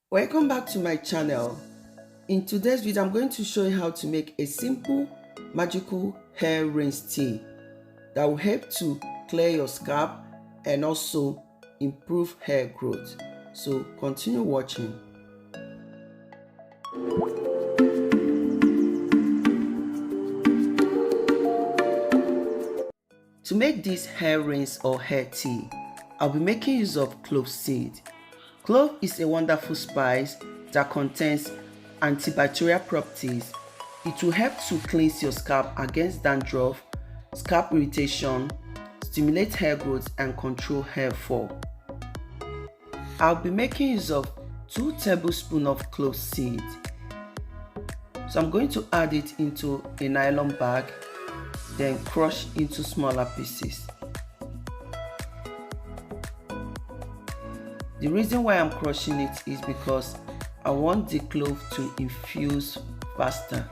Welcome back to my channel. In today's video, I'm going to show you how to make a simple magical hair rinse tea that will help to clear your scalp and also improve hair growth. So continue watching. To make this hair rinse or hair tea, I'll be making use of clove seed. Clove is a wonderful spice that contains antibacterial properties. It will help to cleanse your scalp against dandruff, scalp irritation, stimulate hair growth, and control hair fall. I'll be making use of 2 tablespoons of clove seed. So I'm going to add it into a nylon bag, then crush into smaller pieces. The reason why I'm crushing it is because I want the clove to infuse faster.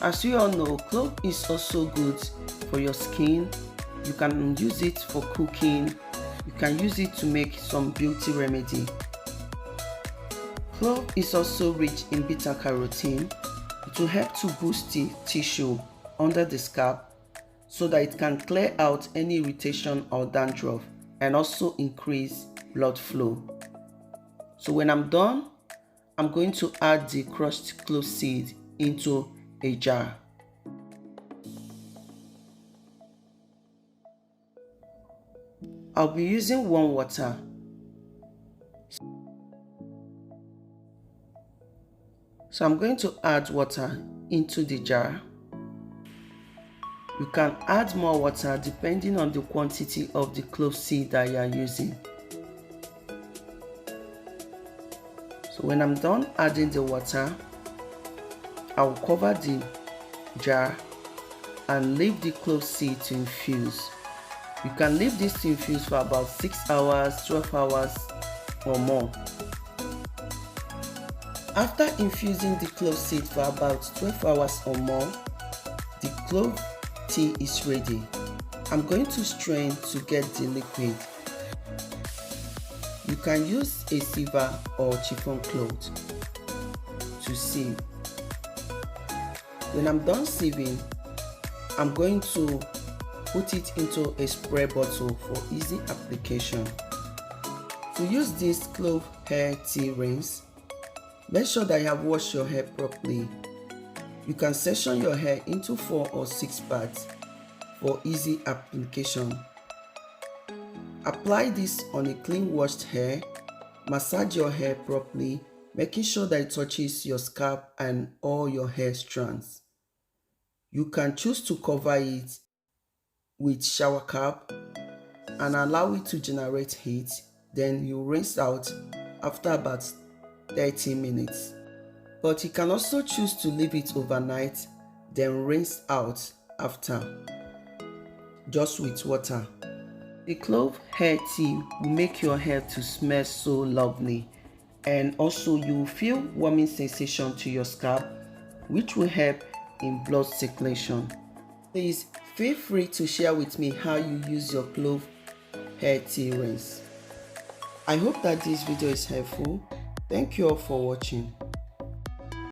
As you all know, clove is also good for your skin. You can use it for cooking. You can use it to make some beauty remedy. Clove is also rich in beta carotene. It will help to boost the tissue under the scalp so that it can clear out any irritation or dandruff and also increase blood flow. So when I'm done, I'm going to add the crushed clove seed into a jar. I'll be using warm water. So I'm going to add water into the jar. You can add more water depending on the quantity of the clove seed that you are using. So when I'm done adding the water, I will cover the jar and leave the clove seed to infuse. You can leave this to infuse for about 6 hours, 12 hours or more. After infusing the clove seed for about 12 hours or more, the clove tea is ready. I'm going to strain to get the liquid. You can use a sieve or chiffon cloth to sieve. When I'm done sieving, I'm going to put it into a spray bottle for easy application. To use this clove hair tea rinse, make sure that you have washed your hair properly. You can section your hair into 4 or 6 parts for easy application. Apply this on a clean washed hair. Massage your hair properly, making sure that it touches your scalp and all your hair strands. You can choose to cover it with shower cap and allow it to generate heat. Then you rinse out after about 30 minutes. But you can also choose to leave it overnight, then rinse out after, just with water. The clove hair tea will make your hair to smell so lovely, and also you will feel warming sensation to your scalp, which will help in blood circulation. Please feel free to share with me how you use your clove hair tea rinse. I hope that this video is helpful. Thank you all for watching.